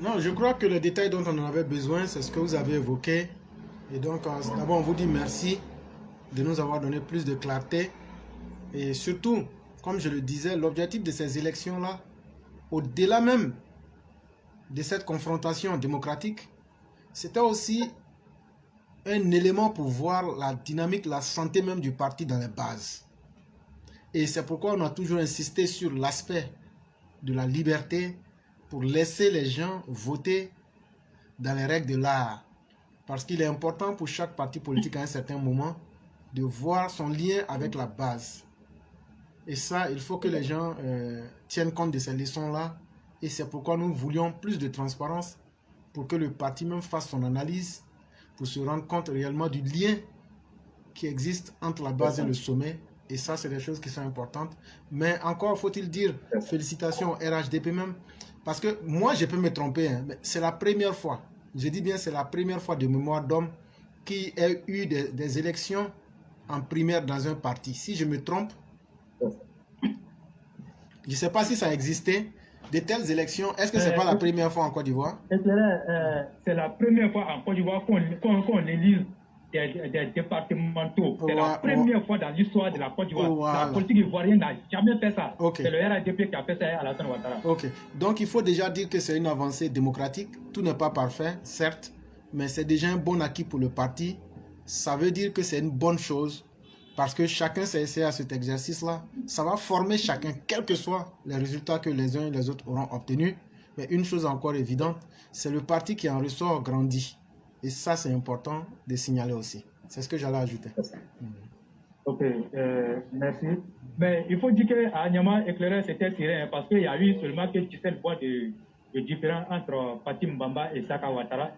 Non, je crois que le détail dont on en avait besoin, c'est ce que vous avez évoqué. Et donc, d'abord, on vous dit merci de nous avoir donné plus de clarté. Et surtout, comme je le disais, l'objectif de ces élections-là, au-delà même de cette confrontation démocratique, c'était aussi un élément pour voir la dynamique, la santé même du parti dans les bases. Et c'est pourquoi on a toujours insisté sur l'aspect de la liberté pour laisser les gens voter dans les règles de l'art. Parce qu'il est important pour chaque parti politique à un certain moment de voir son lien avec la base. Et ça, il faut que les gens tiennent compte de ces leçons-là. Et c'est pourquoi nous voulions plus de transparence pour que le parti même fasse son analyse, pour se rendre compte réellement du lien qui existe entre la base et le sommet. Et ça, c'est des choses qui sont importantes. Mais encore, faut-il dire, félicitations au RHDP même. Parce que moi, je peux me tromper, hein, mais c'est la première fois, je dis bien c'est la première fois de mémoire d'homme qui a eu des élections en primaire dans un parti. Si je me trompe, je ne sais pas si ça existait, de telles élections. Est-ce que ce n'est pas la première fois en Côte d'Ivoire? C'est la première fois en Côte d'Ivoire qu'on élise des départementaux. C'est la première fois dans l'histoire de la Côte d'Ivoire. Voilà. La politique ivoirienne n'a jamais fait ça. Okay. C'est le RHDP qui a fait ça à Alassane Ouattara. Ok. Donc il faut déjà dire que c'est une avancée démocratique. Tout n'est pas parfait, certes, mais c'est déjà un bon acquis pour le parti. Ça veut dire que c'est une bonne chose parce que chacun s'est essayé à cet exercice-là. Ça va former chacun, quels que soient les résultats que les uns et les autres auront obtenus. Mais une chose encore évidente, c'est le parti qui en ressort grandi. Et ça, c'est important de signaler aussi. C'est ce que j'allais ajouter. Ok, merci. Mais il faut dire qu'à Nyama, éclaireur, c'était tiré parce qu'il y a eu seulement que 17 voix de différence entre Fatim Bamba et Saka Ouattara.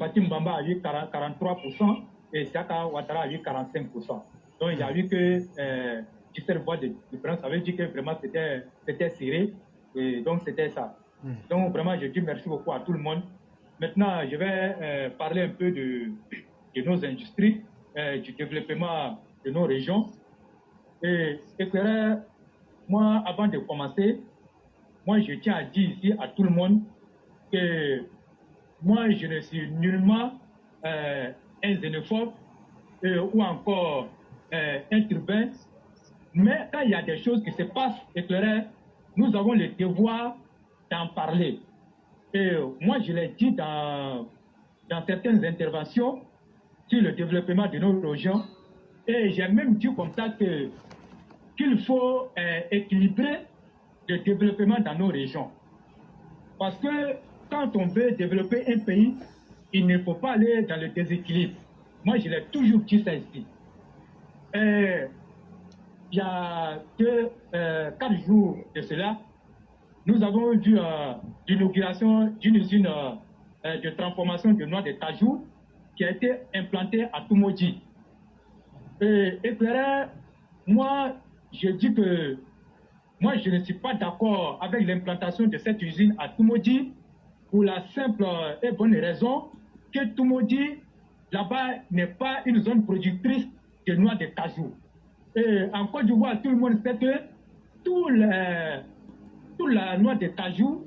Fatim Bamba a eu 43% et Saka Ouattara a eu 45%. Donc il y a eu que 17 voix de différence. Ça veut dire que vraiment c'était serré. Et donc c'était ça. Donc vraiment, je dis merci beaucoup à tout le monde. Maintenant, je vais parler un peu de nos industries, du développement de nos régions. Et éclairer, moi, avant de commencer, moi, je tiens à dire ici à tout le monde que moi, je ne suis nullement un xénophobe ou encore un urbain. Mais quand il y a des choses qui se passent, éclairer, nous avons le devoir d'en parler. Et moi, je l'ai dit dans certaines interventions sur le développement de nos régions. Et j'ai même dit comme ça qu'il faut équilibrer le développement dans nos régions. Parce que quand on veut développer un pays, il ne faut pas aller dans le déséquilibre. Moi, je l'ai toujours dit ça ici. Il y a 4 jours de cela, nous avons vu l'inauguration d'une usine de transformation de noix de cajou qui a été implantée à Toumoudji. Et éclaireur, moi, je dis que moi, je ne suis pas d'accord avec l'implantation de cette usine à Toumoudji pour la simple et bonne raison que Toumoudji, là-bas, n'est pas une zone productrice de noix de cajou. Et en Côte d'Ivoire, tout le monde sait que toute la noix de cajou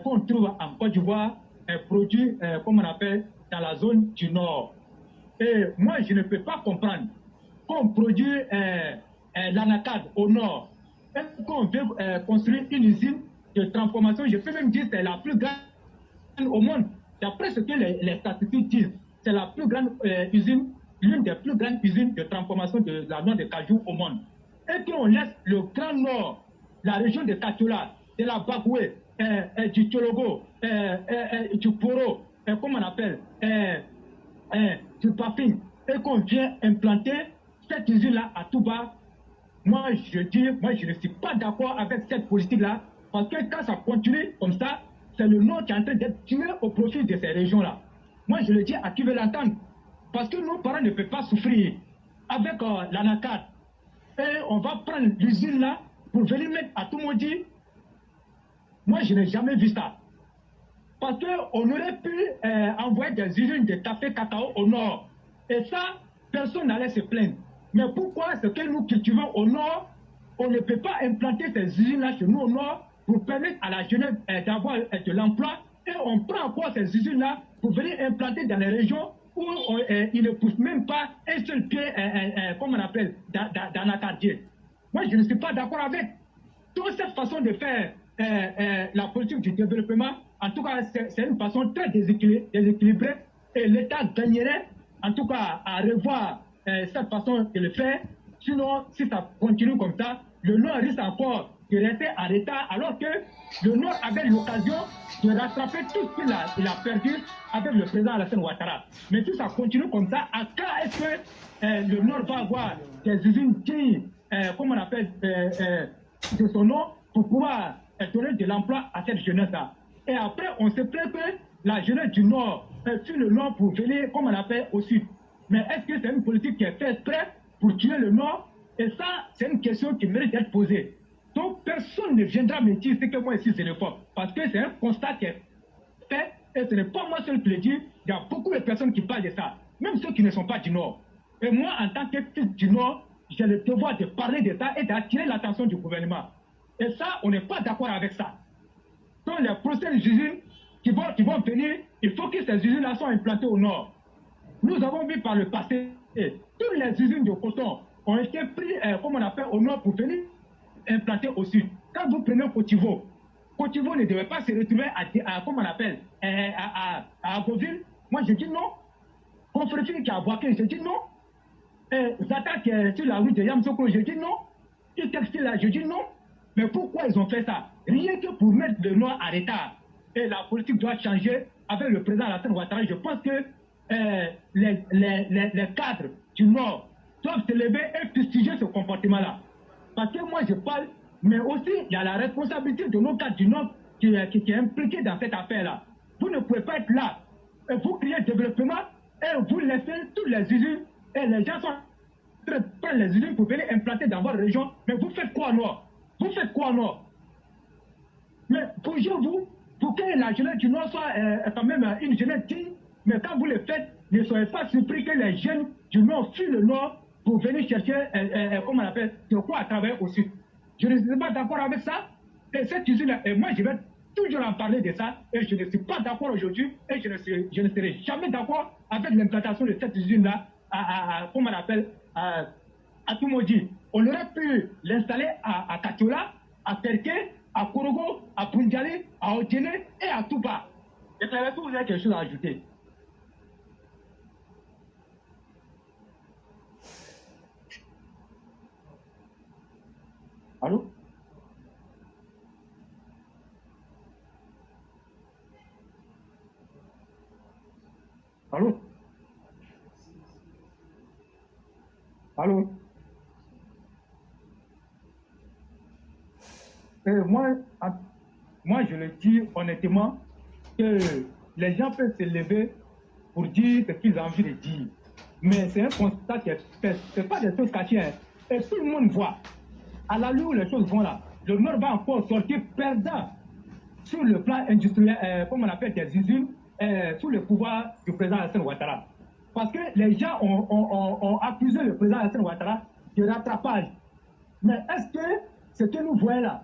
qu'on trouve en Côte d'Ivoire est produit, comme on appelle, dans la zone du Nord. Et moi, je ne peux pas comprendre qu'on produit l'anacade au Nord et qu'on veut construire une usine de transformation. Je peux même dire que c'est la plus grande au monde. D'après ce que les statistiques disent, c'est la plus grande usine, l'une des plus grandes usines de transformation de la noix de cajou au monde. Et qu'on laisse le Grand Nord, la région de Katola, de la Bagoué, du Tchologo, du Poro, comme on appelle, du Papin, et qu'on vient implanter cette usine-là à Touba, moi je ne suis pas d'accord avec cette politique-là, parce que quand ça continue comme ça, c'est le Nord qui est en train d'être tué au profit de ces régions-là. Moi je le dis à qui veut l'entendre, parce que nos parents ne peuvent pas souffrir avec l'anacade. Et on va prendre l'usine-là pour venir mettre à Toumoudji. Moi je n'ai jamais vu ça. Parce qu'on aurait pu envoyer des usines de café cacao au Nord. Et ça, personne n'allait se plaindre. Mais pourquoi ce que nous cultivons au Nord, on ne peut pas implanter ces usines-là chez nous au Nord pour permettre à la jeunesse d'avoir de l'emploi, et on prend encore ces usines-là pour venir implanter dans les régions où ils ne poussent même pas un seul pied, comme on appelle, dans la quartier. Moi, je ne suis pas d'accord avec toute cette façon de faire la politique du développement. En tout cas, c'est une façon très déséquilibrée et l'État gagnerait, en tout cas, à revoir cette façon de le faire. Sinon, si ça continue comme ça, le Nord risque encore de rester en état, alors que le Nord avait l'occasion de rattraper tout ce qu'il a perdu avec le président Alassane Ouattara. Mais si ça continue comme ça, à quand est-ce que le Nord va avoir des usines qui, comme on appelle, de son nom, pour pouvoir donner de l'emploi à cette jeunesse-là? Et après, on se plaint que la jeunesse du Nord suit le Nord pour venir, comme on appelle, au Sud. Mais est-ce que c'est une politique qui est faite exprès pour tuer le Nord? Et ça, c'est une question qui mérite d'être posée. Donc, personne ne viendra me dire ce que moi ici, c'est le fort. Parce que c'est un constat qui est fait, et ce n'est pas moi seul qui le dis. Il y a beaucoup de personnes qui parlent de ça, même ceux qui ne sont pas du Nord. Et moi, en tant que fils du Nord, j'ai le devoir de parler de ça et d'attirer l'attention du gouvernement. Et ça, on n'est pas d'accord avec ça. Donc, les prochaines usines qui vont venir, il faut que ces usines-là soient implantées au Nord. Nous avons vu par le passé, toutes les usines de coton ont été prises, comme on appelle, au Nord pour venir implanter au Sud. Quand vous prenez Cotivo, Cotivo ne devait pas se retrouver comme on appelle, à Agoville. Moi, je dis non. Confréfil qui a Boaké, je dis non. Zata qui est sur la rue de Yamsoko, je dis non. Et Textile là, je dis non. Mais pourquoi ils ont fait ça? Rien que pour mettre le Nord à retard. Et la politique doit changer avec le président Alassane Ouattara. Je pense que les cadres du Nord doivent se lever et fustiger ce comportement-là. Parce que moi, je parle, mais aussi, il y a la responsabilité de nos cadres du Nord qui est impliquée dans cette affaire-là. Vous ne pouvez pas être là. Et vous criez développement et vous laissez toutes les usines. Et les gens sont en train de prendre les usines pour venir implanter dans votre région. Mais vous faites quoi, Nord? Vous faites quoi, Nord? Mais bougez-vous pour que la jeunesse du Nord soit quand même une jeunesse digne. Mais quand vous le faites, ne soyez pas surpris que les jeunes du Nord fuient le Nord pour venir chercher, comment on appelle, de quoi à travers au Sud. Je ne suis pas d'accord avec ça. Et cette usine-là, et moi je vais toujours en parler de ça, et je ne suis pas d'accord aujourd'hui, et je ne serai jamais d'accord avec l'implantation de cette usine-là, comment on appelle, à Toumoudi. On aurait pu l'installer à Katiola, à Terke, à Korogo, à Punjali, à Odjene et à Touba. Et très vous avez quelque chose à ajouter? Allô? Allô? Allô? Moi, je le dis honnêtement que les gens peuvent se lever pour dire ce qu'ils ont envie de dire. Mais c'est un constat qui est fait. Ce n'est pas des choses cachées. Hein. Et tout le monde voit. À la où les choses vont là, le Nord va encore sortir perdant sur le plan industriel, comme on appelle des usines, sous le pouvoir du président Alassane Ouattara. Parce que les gens ont accusé le président Alassane Ouattara de rattrapage. Mais est-ce que ce que nous voyons là,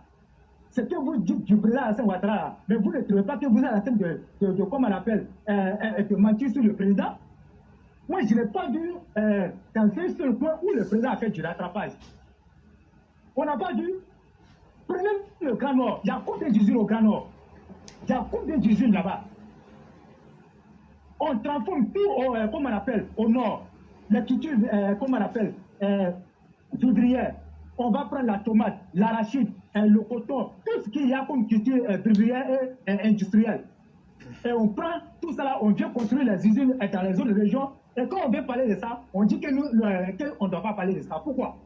ce que vous dites du président Alassane Ouattara, mais vous ne trouvez pas que vous êtes en train de comment on appelle, de mentir sur le président? Moi, je n'ai pas vu dans un seul point où le président a fait du rattrapage. On n'a pas vu. Prenez le Grand Nord. Il y a combien d'usines au Grand Nord? Il y a combien d'usines là-bas? On transforme tout, comme on appelle, au Nord. Les cultures, comme on appelle, vivrières. On va prendre la tomate, l'arachide, le coton, tout ce qu'il y a comme culture vivrière et industrielle. Et on prend tout ça là, on vient construire les usines dans les autres régions. Et quand on veut parler de ça, on dit que nous, qu'on ne doit pas parler de ça. Pourquoi?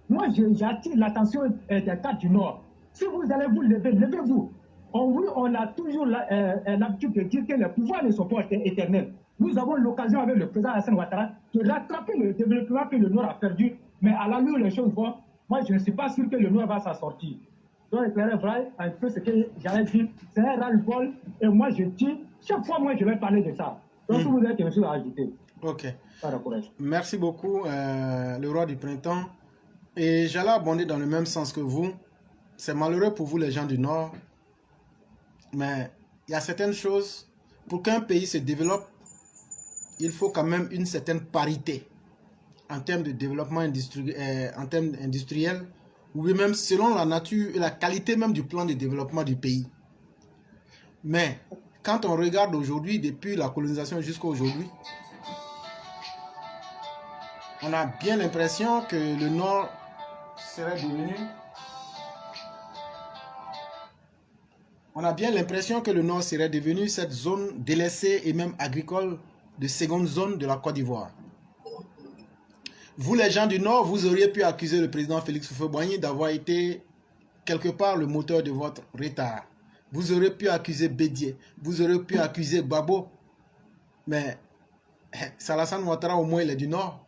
Moi, j'attire l'attention des cadres du Nord. Si vous allez vous lever, levez-vous. On a toujours l'habitude de dire que les pouvoirs ne sont pas éternels. Nous avons l'occasion avec le président Alassane Ouattara de rattraper le développement que le Nord a perdu. Mais à la où les choses vont, moi, je ne suis pas sûr que le Nord va s'en sortir. Donc, éclairer vrai, un peu ce que j'allais dire, c'est un ras-le-bol. Et moi, je dis, chaque fois, moi, je vais parler de ça. Donc, si vous avez quelque chose à ajouter. Ok. Merci beaucoup, le roi du printemps. Et j'allais abonder dans le même sens que vous. c'est malheureux pour vous les gens du Nord, mais il y a certaines choses, pour qu'un pays se développe, il faut quand même une certaine parité en termes de développement en termes industriels, ou même selon la nature et la qualité même du plan de développement du pays. Mais quand on regarde aujourd'hui, depuis la colonisation jusqu'à aujourd'hui, on a bien l'impression que le Nord serait devenu... On a bien l'impression que le Nord serait devenu cette zone délaissée et même agricole de seconde zone de la Côte d'Ivoire. Vous, les gens du Nord, vous auriez pu accuser le président Félix Houphouët-Boigny d'avoir été quelque part le moteur de votre retard. Vous auriez pu accuser Bédié, vous auriez pu accuser Babo. Mais Alassane Ouattara, au moins, il est du Nord.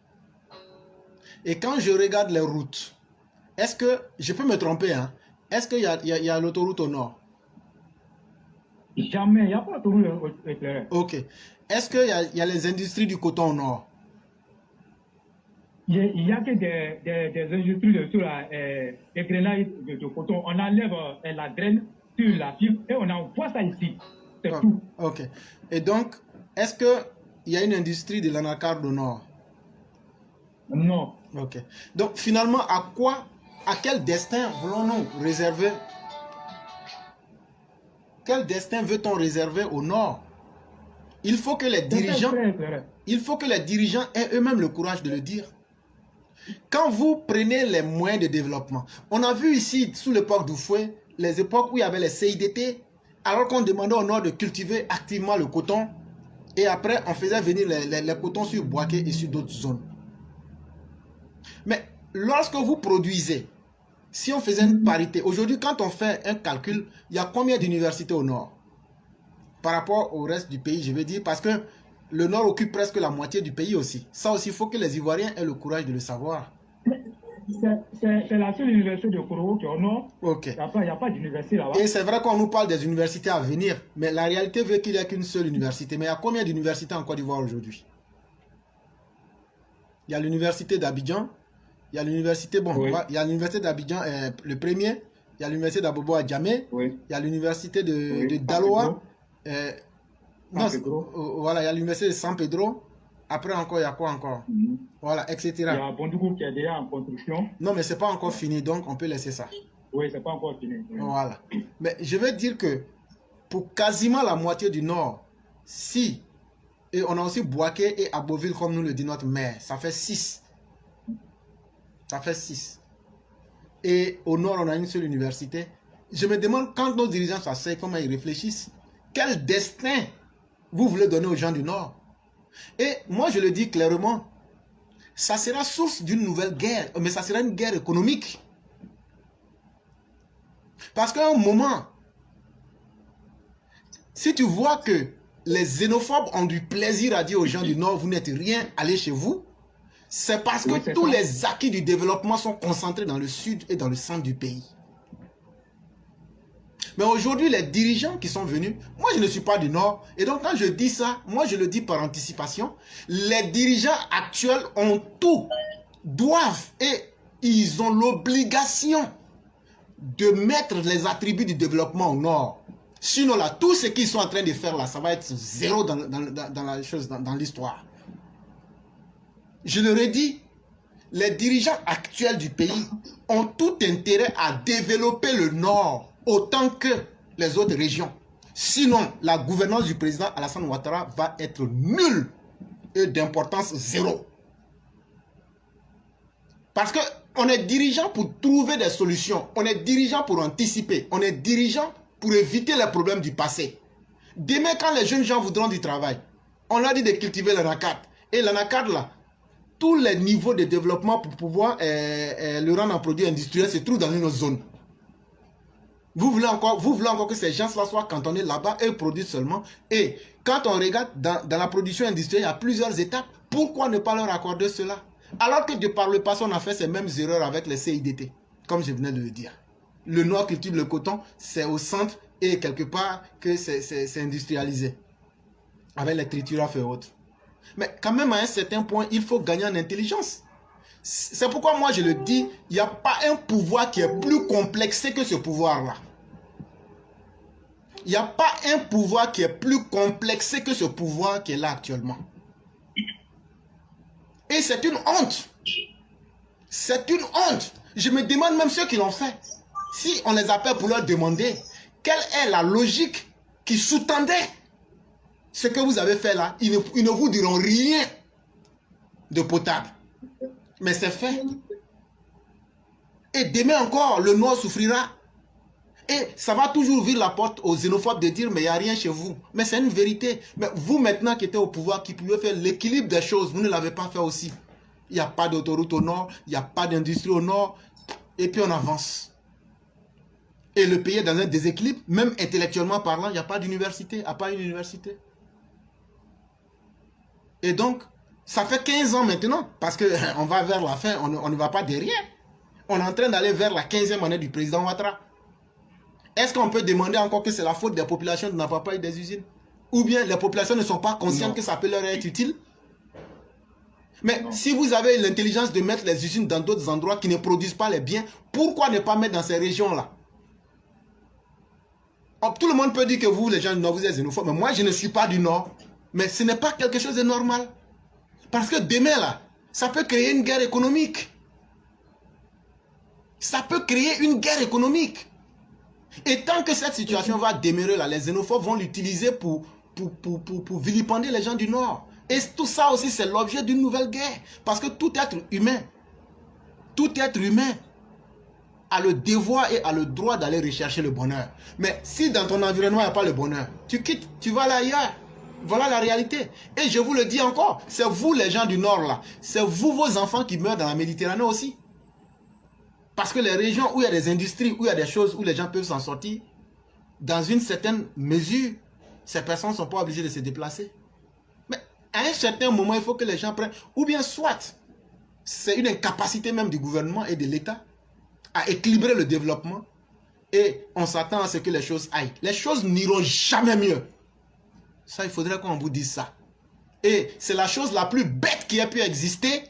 Et quand je regarde les routes, est-ce que, je peux me tromper, hein, est-ce qu'il y a l'autoroute au Nord? Jamais, il n'y a pas d'autoroute éclairée. Ok. Est-ce qu'il y a les industries du coton au Nord? Il n'y a que des industries sur les grenailles de coton. On enlève la graine sur la fibre et on envoie ça ici. C'est tout. Ok. Et donc, est-ce qu'il y a une industrie de l'anacarde au Nord? Non. Ok. Donc, finalement, à quel destin voulons-nous réserver? Quel destin veut-on réserver au Nord? Il faut que les dirigeants aient eux-mêmes le courage de le dire. Quand vous prenez les moyens de développement, on a vu ici, sous l'époque d'Houphouët, les époques où il y avait les CIDT, alors qu'on demandait au Nord de cultiver activement le coton, et après on faisait venir les cotons sur Boaké et sur d'autres zones. Mais lorsque vous produisez, si on faisait une parité, aujourd'hui quand on fait un calcul, il y a combien d'universités au Nord? Par rapport au reste du pays, je veux dire, parce que le Nord occupe presque la moitié du pays aussi. Ça aussi, il faut que les Ivoiriens aient le courage de le savoir. C'est la seule université de Korogo qui est au Nord. Ok. Il n'y a pas d'université là-bas. Et c'est vrai qu'on nous parle des universités à venir, mais la réalité veut qu'il n'y ait qu'une seule université. Mais il y a combien d'universités en Côte d'Ivoire aujourd'hui? Il y a l'université d'Abidjan, il y a l'université, il y a l'université d'Abidjan, le premier, il y a l'université d'Abobo à Djamé, il y a l'université de Daloa, voilà, il y a l'université de San Pedro. Après encore, il y a quoi encore? Voilà, etc. Il y a Bondougou qui est déjà en construction. Non, mais c'est pas encore fini, donc on peut laisser ça. Oui, c'est pas encore fini. Voilà. Mais je veux dire que pour quasiment la moitié du Nord, et on a aussi Boaké et Aboville, comme nous le dit notre maire, ça fait 6. Ça fait 6. Et au Nord, on a une seule université. Je me demande, quand nos dirigeants s'asseyent, comment ils réfléchissent, quel destin vous voulez donner aux gens du Nord? Et moi, je le dis clairement, ça sera source d'une nouvelle guerre, mais ça sera une guerre économique. Parce qu'à un moment, si tu vois que les xénophobes ont du plaisir à dire aux gens du Nord, vous n'êtes rien, allez chez vous, c'est parce que tous les acquis du développement sont concentrés dans le sud et dans le centre du pays. Mais aujourd'hui, les dirigeants qui sont venus, moi je ne suis pas du Nord, et donc quand je dis ça, moi je le dis par anticipation, les dirigeants actuels ont tout, doivent, et ils ont l'obligation de mettre les attributs du développement au Nord. Sinon là, tout ce qu'ils sont en train de faire là, ça va être zéro dans la chose, dans l'histoire. Je le redis, les dirigeants actuels du pays ont tout intérêt à développer le Nord autant que les autres régions. Sinon, la gouvernance du président Alassane Ouattara va être nulle et d'importance zéro. Parce qu'on est dirigeant pour trouver des solutions, on est dirigeant pour anticiper, on est dirigeant pour éviter les problèmes du passé. Demain, quand les jeunes gens voudront du travail, on leur dit de cultiver l'anacarde. Et l'anacarde là, tous les niveaux de développement pour pouvoir le rendre en produit industriel se trouvent dans une autre zone. Vous voulez encore que ces gens-là soient cantonnés là-bas et produisent seulement. Et quand on regarde dans la production industrielle, il y a plusieurs étapes. Pourquoi ne pas leur accorder cela? Alors que de par le passé, on a fait ces mêmes erreurs avec les CIDT, comme je venais de le dire. Le Nord cultive le coton, c'est au centre et quelque part que c'est industrialisé. Avec les triturafs et autres. Mais quand même, à un certain point, il faut gagner en intelligence. C'est pourquoi moi je le dis, il n'y a pas un pouvoir qui est plus complexé que ce pouvoir-là. Il n'y a pas un pouvoir qui est plus complexé que ce pouvoir qui est là actuellement. Et c'est une honte. C'est une honte. Je me demande même ceux qui l'ont fait. Si on les appelle pour leur demander quelle est la logique qui sous-tendait ce que vous avez fait là, ils ne vous diront rien de potable. Mais c'est fait. Et demain encore, le Nord souffrira. Et ça va toujours ouvrir la porte aux xénophobes de dire mais il n'y a rien chez vous. Mais c'est une vérité. Mais vous maintenant qui êtes au pouvoir, qui pouvez faire l'équilibre des choses, vous ne l'avez pas fait aussi. Il n'y a pas d'autoroute au Nord, il n'y a pas d'industrie au Nord. Et puis on avance. Et le pays est dans un déséquilibre, même intellectuellement parlant, il n'y a pas d'université, à part une université. Et donc, ça fait 15 ans maintenant, parce qu'on va vers la fin, on ne va pas derrière. On est en train d'aller vers la 15e année du président Ouattara. Est-ce qu'on peut demander encore que c'est la faute des populations de n'avoir pas eu des usines? Ou bien les populations ne sont pas conscientes que ça peut leur être utile? Mais si vous avez l'intelligence de mettre les usines dans d'autres endroits qui ne produisent pas les biens, pourquoi ne pas mettre dans ces régions-là? Tout le monde peut dire que vous, les gens du Nord, vous êtes xénophobes. Mais moi, je ne suis pas du Nord. Mais ce n'est pas quelque chose de normal. Parce que demain, là, ça peut créer une guerre économique. Ça peut créer une guerre économique. Et tant que cette situation va demeurer là, les xénophobes vont l'utiliser pour vilipender les gens du Nord. Et tout ça aussi, c'est l'objet d'une nouvelle guerre. Parce que tout être humain a le devoir et a le droit d'aller rechercher le bonheur. Mais si dans ton environnement, il n'y a pas le bonheur, tu quittes, tu vas là ailleurs. Voilà la réalité. Et je vous le dis encore, c'est vous les gens du Nord là, c'est vous vos enfants qui meurent dans la Méditerranée aussi. Parce que les régions où il y a des industries, où il y a des choses où les gens peuvent s'en sortir, dans une certaine mesure, ces personnes ne sont pas obligées de se déplacer. Mais à un certain moment, il faut que les gens prennent, ou bien soit, c'est une incapacité même du gouvernement et de l'État à équilibrer le développement et on s'attend à ce que les choses aillent. Les choses n'iront jamais mieux. Ça, il faudrait qu'on vous dise ça. Et c'est la chose la plus bête qui ait pu exister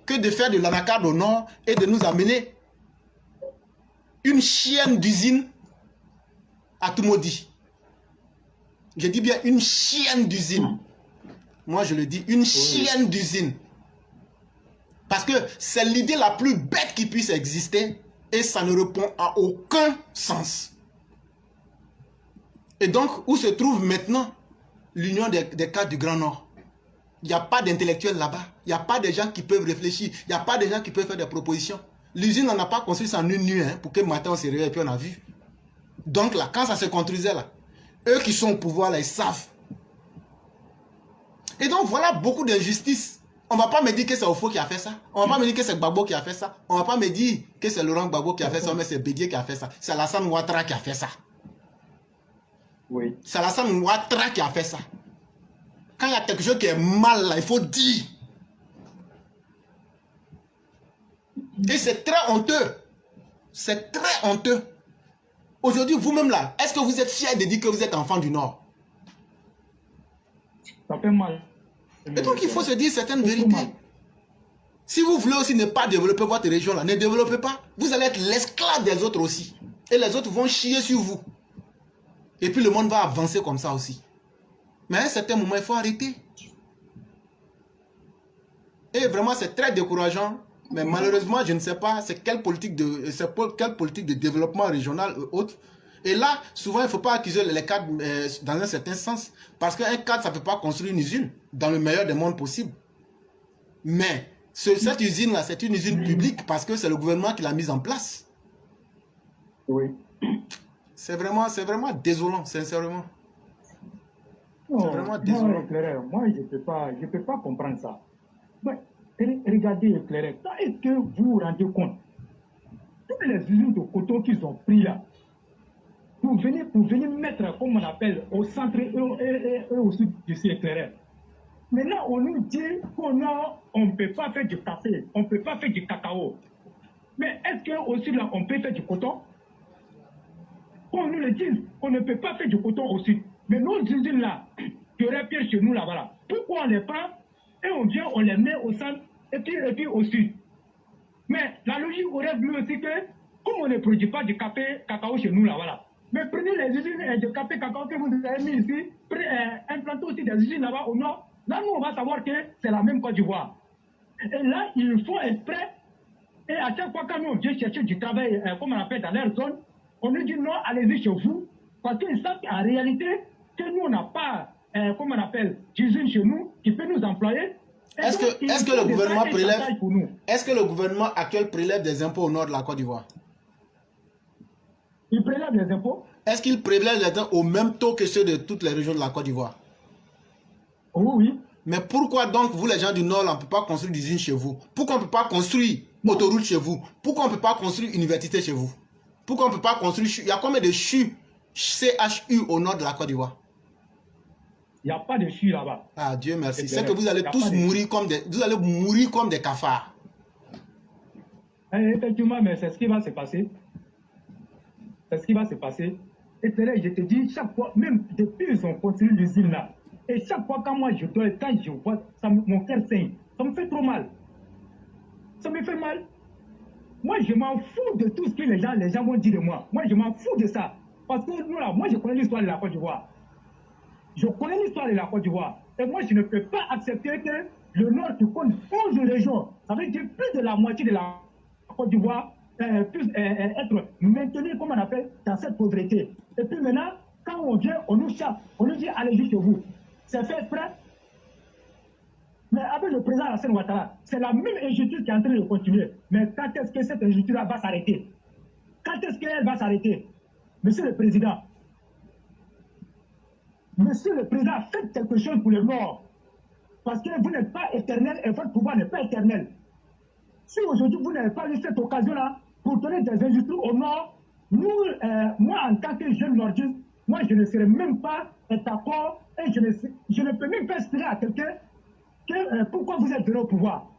que de faire de l'anacarde au Nord et de nous amener une chienne d'usine à tout maudit. Je dis bien une chienne d'usine. Moi, je le dis, une chienne d'usine. Parce que c'est l'idée la plus bête qui puisse exister et ça ne répond à aucun sens. Et donc, où se trouve maintenant l'union des cadres du Grand Nord? Il n'y a pas d'intellectuels là-bas. Il n'y a pas de gens qui peuvent réfléchir. Il n'y a pas de gens qui peuvent faire des propositions. L'usine n'en a pas construit ça en une nuit, pour que matin on se réveille et puis on a vu. Donc là, quand ça se construisait là, eux qui sont au pouvoir là, ils savent. Et donc voilà beaucoup d'injustices. On ne va pas me dire que c'est Ofo qui a fait ça. On ne va pas me dire que c'est Gbagbo qui a fait ça. On ne va pas me dire que c'est Laurent Gbagbo qui a fait ça, mais c'est Bédié qui a fait ça. C'est Alassane Ouattara qui a fait ça. Oui. C'est Alassane Ouattara qui a fait ça. Quand il y a quelque chose qui est mal là, il faut dire. Et c'est très honteux. C'est très honteux. Aujourd'hui, vous-même là, est-ce que vous êtes fiers de dire que vous êtes enfant du Nord? Ça fait mal. Et donc, il faut se dire certaines vérités. Si vous voulez aussi ne pas développer votre région là, ne développez pas. Vous allez être l'esclave des autres aussi. Et les autres vont chier sur vous. Et puis le monde va avancer comme ça aussi. Mais à un certain moment, il faut arrêter. Et vraiment, c'est très décourageant. Mais malheureusement, je ne sais pas c'est quelle politique de développement régional ou autre. Et là, souvent, il ne faut pas accuser les cadres dans un certain sens. Parce qu'un cadre, ça ne peut pas construire une usine dans le meilleur des mondes possible. Mais cette usine-là, c'est une usine publique parce que c'est le gouvernement qui l'a mise en place. Oui. C'est vraiment désolant, sincèrement. C'est vraiment désolant. Non, moi, je ne peux pas comprendre ça. Mais, regardez, Éclaireur, est-ce que vous vous rendez compte? Toutes les usines de coton qu'ils ont pris là, pour venir mettre, comme on appelle, au centre et au sud du Éclaireur. Maintenant, on nous dit qu'on ne peut pas faire du café, on ne peut pas faire du cacao. Mais est-ce qu'au sud, là, on peut faire du coton? Qu'on nous le dise, on ne peut pas faire du coton au sud. Mais nos usines là, qui auraient pu chez nous là-bas, pourquoi on les prend et on vient, on les met au centre et puis au sud? Mais la logique aurait voulu aussi que, comme on ne produit pas du cacao chez nous, là, voilà. Mais prenez les usines de café cacao que vous avez mis ici, implantez aussi des usines là-bas au nord. Là, nous, on va savoir que c'est la même Côte d'Ivoire. Et là, il faut être prêt. Et à chaque fois, quand nous, on vient chercher du travail, comme on appelle dans leur zone, on nous dit non, allez-y chez vous. Parce qu'ils savent qu'en réalité, que nous, on n'a pas, comme on appelle, d'usine chez nous qui peut nous employer. Est-ce que le gouvernement prélève, est-ce que le gouvernement actuel prélève des impôts au nord de la Côte d'Ivoire? Il prélève les impôts. Est-ce qu'il prélève les impôts au même taux que ceux de toutes les régions de la Côte d'Ivoire? Oui. Mais pourquoi donc, vous les gens du nord, on ne peut pas construire d'usine chez vous? Pourquoi on ne peut pas construire autoroute chez vous? Pourquoi on ne peut pas construire université chez vous? Pourquoi on ne peut pas construire... Il y a combien de CHU au nord de la Côte d'Ivoire? Il n'y a pas de CHU là-bas. Ah, Dieu merci. C'est que vous allez tous mourir comme des... Vous allez mourir comme des cafards. Effectivement, mais c'est ce qui va se passer. C'est ce qui va se passer. Et c'est là, je te dis, chaque fois, même depuis qu'ils ont construit l'usine là, et chaque fois quand moi je dois, quand je vois, mon cœur saigne, ça me fait trop mal. Ça me fait mal. Moi, je m'en fous de tout ce que les gens vont dire de moi. Moi, je m'en fous de ça. Parce que nous, là, moi, je connais l'histoire de la Côte d'Ivoire. Je connais l'histoire de la Côte d'Ivoire. Et moi, je ne peux pas accepter que le Nord, qui compte 11 régions, ça veut dire plus de la moitié de la Côte d'Ivoire, puisse être maintenu, comme on appelle, dans cette pauvreté. Et puis maintenant, quand on vient, on nous chape, on nous dit allez-y chez vous. C'est fait exprès. Mais avec le président Alassane Ouattara, c'est la même injustice qui est en train de continuer. Mais quand est-ce que cette injustice va s'arrêter? Quand est-ce qu'elle va s'arrêter? Monsieur le Président, faites quelque chose pour le Nord. Parce que vous n'êtes pas éternel et votre pouvoir n'est pas éternel. Si aujourd'hui vous n'avez pas eu cette occasion-là pour donner des injustices au Nord, nous, moi en tant que jeune nordiste, moi je ne serais même pas d'accord et je ne peux même pas expliquer à quelqu'un pourquoi vous êtes donné au pouvoir.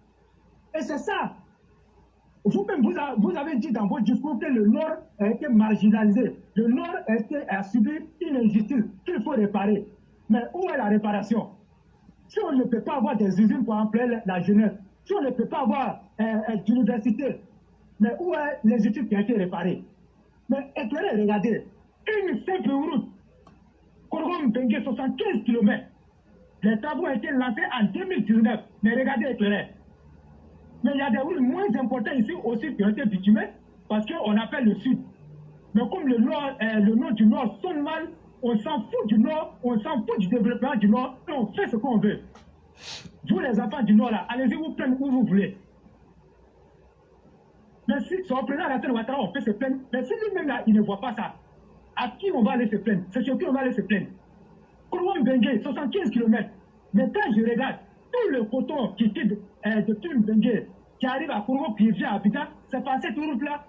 Et c'est ça. Vous-même, vous avez dit dans votre discours que le Nord a été marginalisé. Le Nord a subi une injustice qu'il faut réparer. Mais où est la réparation? Si on ne peut pas avoir des usines pour employer la jeunesse, si on ne peut pas avoir d'université, mais où est l'injustice qui a été réparée? Mais éclairez, regardez, une simple route, Korgom-Bengue, 75 km. Les travaux ont été lancés en 2019. Mais regardez, éclairez. Mais il y a des routes moins importantes ici aussi qui ont été bitumées parce qu'on appelle le sud. Mais comme le nord du nord sonne mal, on s'en fout du nord, on s'en fout du développement du nord et on fait ce qu'on veut. Vous les enfants du nord là, allez-y vous plaindre où vous voulez. Mais si son président Alassane Ouattara, on peut se plaindre, mais si lui-même là, il ne voit pas ça, à qui on va aller se plaindre? C'est sur qui on va aller se plaindre? Korgom-Bengue, 75 km. Mais quand je regarde tout le coton qui quitte de Bengue, qui arrive à Kourou, puis vient à Abidjan, c'est par cette route-là.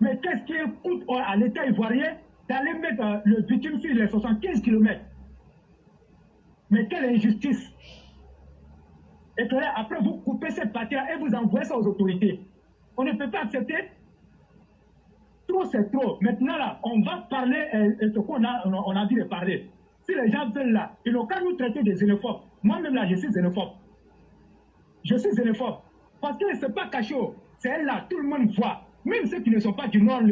Mais qu'est-ce qui coûte à l'État ivoirien d'aller mettre le bitume sur les 75 km? Mais quelle injustice! Et que là, après, vous coupez cette partie-là et vous envoyez ça aux autorités. On ne peut pas accepter. Trop, c'est trop. Maintenant, là, on va parler de ce qu'on a dit de parler. Si les gens veulent là, ils n'ont qu'à nous traiter des xénophobes. Moi-même, là, je suis xénophobe. Je suis xénophobe. Parce que ce n'est pas caché. C'est là, tout le monde voit. Même ceux qui ne sont pas du Nord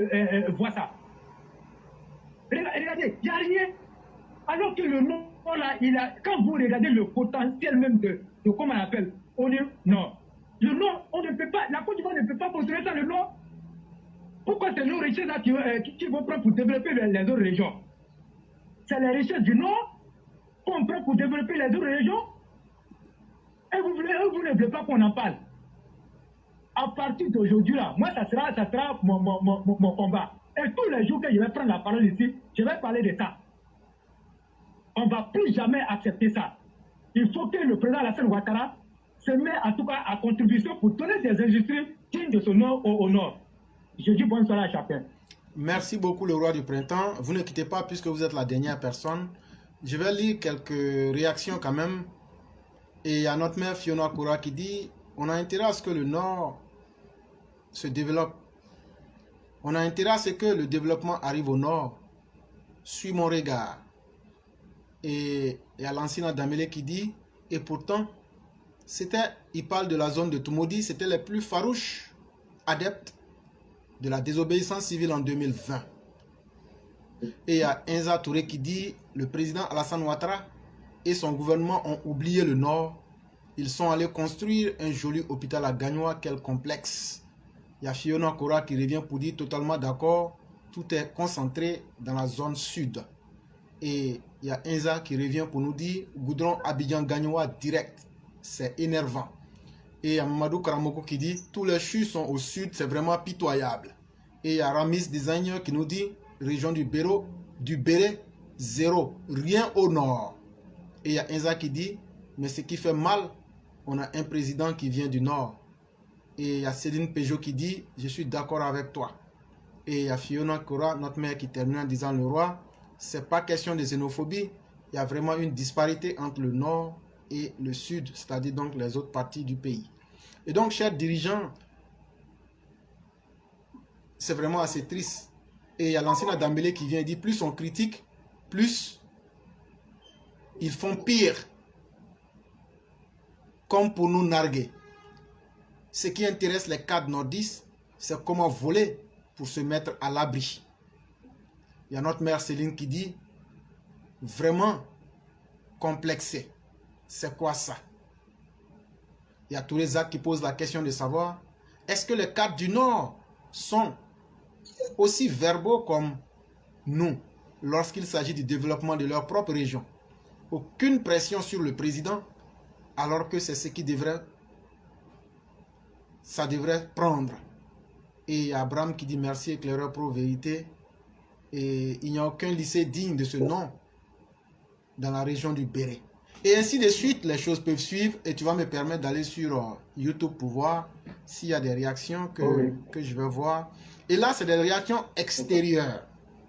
voient ça. Regardez, il n'y a rien. Alors que le Nord, là, quand vous regardez le potentiel même de comment on appelle, non. Le Nord, on ne peut pas, la Côte d'Ivoire ne peut pas construire ça, le Nord. Pourquoi c'est nos richesses là qui vont prendre pour développer les autres régions? C'est les richesses du Nord qu'on prend pour développer les autres régions. Et vous ne voulez pas qu'on en parle. À partir d'aujourd'hui, là, moi, ça sera mon combat. Et tous les jours que je vais prendre la parole ici, je vais parler de ça. On ne va plus jamais accepter ça. Il faut que le président Alassane Ouattara se mette en tout cas à contribution pour donner des industries dignes de son nom au Nord. Je dis bonsoir à chacun. Merci beaucoup, le roi du printemps. Vous ne quittez pas puisque vous êtes la dernière personne. Je vais lire quelques réactions quand même. Et il y a notre mère Fiona Koura qui dit: on a intérêt à ce que le Nord se développe. On a intérêt à ce que le développement arrive au Nord. Suis mon regard. Et il y a Lancina Damele qui dit: et pourtant, il parle de la zone de Tumodi, c'était les plus farouches adeptes de la désobéissance civile en 2020. Et il y a Inza Touré qui dit, le président Alassane Ouattara et son gouvernement ont oublié le Nord. Ils sont allés construire un joli hôpital à Gagnoa, quel complexe. Il y a Fiona Kora qui revient pour dire totalement d'accord, tout est concentré dans la zone sud. Et il y a Inza qui revient pour nous dire, goudron Abidjan-Gagnoa direct, c'est énervant. Et il y a Mamadou Karamoko qui dit, tous les chus sont au sud, c'est vraiment pitoyable. Et il y a Ramis Designer qui nous dit, région du Béret, zéro, rien au nord. Et il y a Inza qui dit, mais ce qui fait mal, on a un président qui vient du nord. Et il y a Céline Peugeot qui dit, je suis d'accord avec toi. Et il y a Fiona Kora, notre mère, qui termine en disant, le roi, c'est pas question de xénophobie, il y a vraiment une disparité entre le nord et le sud, c'est-à-dire donc les autres parties du pays. Et donc, chers dirigeants, c'est vraiment assez triste. Et il y a l'ancien Adambélé qui vient dire, plus on critique, plus ils font pire. Comme pour nous narguer. Ce qui intéresse les cadres nordistes, c'est comment voler pour se mettre à l'abri. Il y a notre mère Céline qui dit, vraiment complexé. C'est quoi ça? Il y a tous les actes qui posent la question de savoir, est-ce que les cadres du Nord sont aussi verbaux comme nous lorsqu'il s'agit du développement de leur propre région? Aucune pression sur le président, alors que c'est ce qui devrait, ça devrait prendre. Et il y a Abraham qui dit merci éclaireur pro vérité. Et il n'y a aucun lycée digne de ce nom dans la région du Béret. Et ainsi de suite, les choses peuvent suivre. Et tu vas me permettre d'aller sur YouTube pour voir s'il y a des réactions que je vais voir. Et là, c'est des réactions extérieures.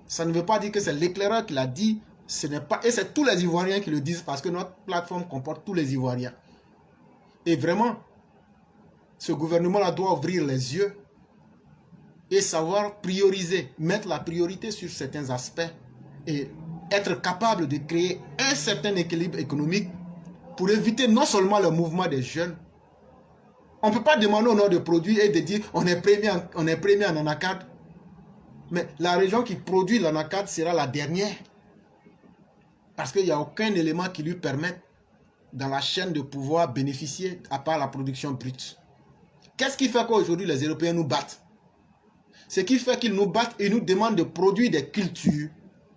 Ça ne veut pas dire que c'est l'éclaireur qui l'a dit. Ce n'est pas, et c'est tous les Ivoiriens qui le disent parce que notre plateforme comporte tous les Ivoiriens. Et vraiment, ce gouvernement-là doit ouvrir les yeux et savoir prioriser, mettre la priorité sur certains aspects et être capable de créer un certain équilibre économique pour éviter non seulement le mouvement des jeunes. On ne peut pas demander au nom de produits et de dire on est premier en anacarde. Mais la région qui produit l'anacarde sera la dernière. Parce qu'il n'y a aucun élément qui lui permette dans la chaîne de pouvoir bénéficier à part la production brute. Qu'est-ce qui fait qu'aujourd'hui les Européens nous battent? Ce qui fait qu'ils nous battent et nous demandent de produire des cultures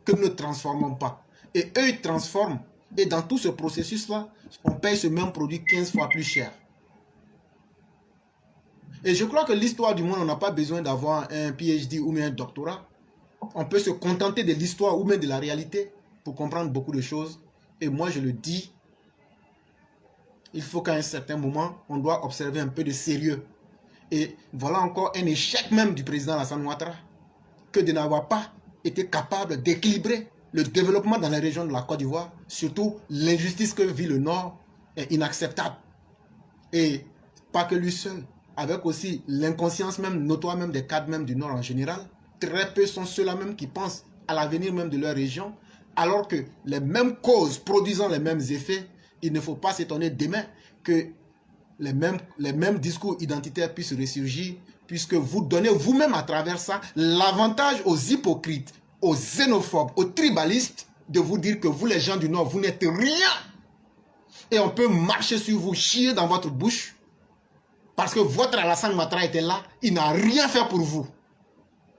que nous ne transformons pas. Et eux, ils transforment. Et dans tout ce processus-là, on paye ce même produit 15 fois plus cher. Et je crois que l'histoire du monde, on n'a pas besoin d'avoir un PhD ou même un doctorat. On peut se contenter de l'histoire ou même de la réalité pour comprendre beaucoup de choses. Et moi, je le dis, il faut qu'à un certain moment, on doit observer un peu de sérieux. Et voilà encore un échec même du président Alassane Ouattara, que de n'avoir pas été capable d'équilibrer le développement dans les régions de la Côte d'Ivoire. Surtout, l'injustice que vit le Nord est inacceptable. Et pas que lui seul, avec aussi l'inconscience même, notoire même des cadres même du Nord en général. Très peu sont ceux-là même qui pensent à l'avenir même de leur région, alors que les mêmes causes produisant les mêmes effets, il ne faut pas s'étonner demain que les mêmes discours identitaires puissent ressurgir, puisque vous donnez vous-même à travers ça l'avantage aux hypocrites, aux xénophobes, aux tribalistes de vous dire que vous les gens du Nord, vous n'êtes rien. Et on peut marcher sur vous, chier dans votre bouche, parce que votre Alassane Ouattara était là, il n'a rien fait pour vous.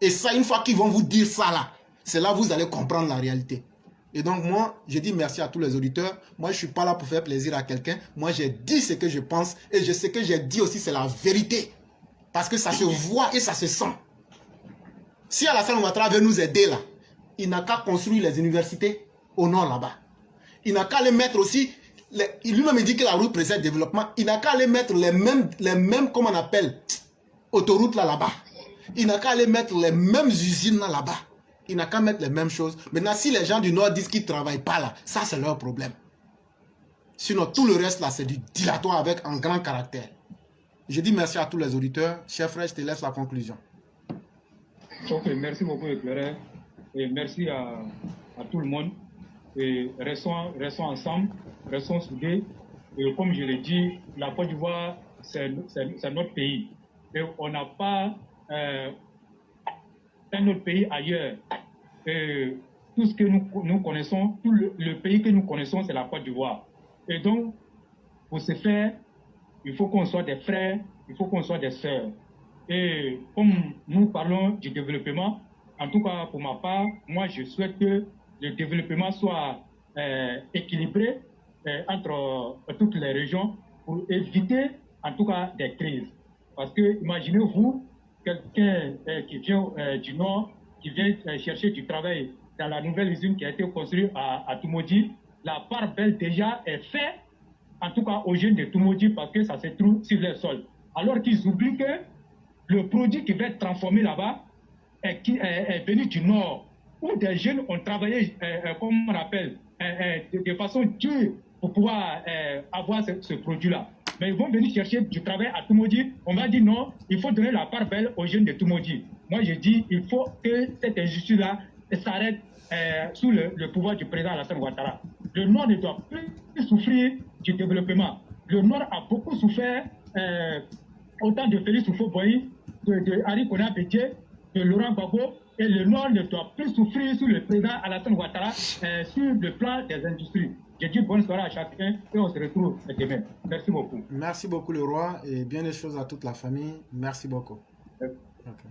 Et ça, une fois qu'ils vont vous dire ça là, c'est là que vous allez comprendre la réalité. Et donc moi, je dis merci à tous les auditeurs. Moi, je ne suis pas là pour faire plaisir à quelqu'un. Moi, j'ai dit ce que je pense. Et ce que j'ai dit aussi, c'est la vérité. Parce que ça se voit et ça se sent. Si Alassane Ouattara veut nous aider là, il n'a qu'à construire les universités au nord là-bas. Il n'a qu'à les mettre aussi, lui-même dit que la route précède le développement. Il n'a qu'à les mettre les mêmes, comment on appelle, autoroutes là-bas. Il n'a qu'à les mettre les mêmes usines là-bas. Il n'a qu'à mettre les mêmes choses. Maintenant, si les gens du Nord disent qu'ils ne travaillent pas là, ça c'est leur problème. Sinon, tout le reste là, c'est du dilatoire avec un grand caractère. Je dis merci à tous les auditeurs. Cher frère, je te laisse la conclusion. Ok, merci beaucoup, éclaireur. Et merci à tout le monde. Et restons ensemble, restons soudés. comme je l'ai dit, la Côte d'Ivoire, c'est notre pays. Et on n'a pas un autre pays ailleurs. Tout ce que nous connaissons, tout le pays que nous connaissons, c'est la Côte d'Ivoire. Et donc, pour ce faire, il faut qu'on soit des frères, il faut qu'on soit des sœurs. Et comme nous parlons du développement, en tout cas pour ma part, moi je souhaite que le développement soit équilibré entre toutes les régions pour éviter en tout cas des crises. Parce que imaginez-vous quelqu'un qui vient du nord, qui vient chercher du travail dans la nouvelle usine qui a été construite à Toumoudji, la part belle déjà est faite, en tout cas aux jeunes de Toumoudji, parce que ça se trouve sur le sol. Alors qu'ils oublient que le produit qui va être transformé là-bas est venu du nord, où des jeunes ont travaillé, comme on appelle, de façon dure pour pouvoir avoir ce produit-là. Mais ils vont venir chercher du travail à Toumoudji. On va dire non, il faut donner la part belle aux jeunes de Toumoudji. Moi, je dis il faut que cette injustice-là s'arrête sous le pouvoir du président Alassane Ouattara. Le Nord ne doit plus souffrir du développement. Le Nord a beaucoup souffert, autant de Félix Houphouët-Boigny, de Henri Konan Bédié, de Laurent Gbagbo, et le Nord ne doit plus souffrir sous le président Alassane Ouattara sur le plan des industries. Je dis bonne soirée à chacun et on se retrouve demain. Merci beaucoup. Merci beaucoup le roi et bien des choses à toute la famille. Merci beaucoup. Okay.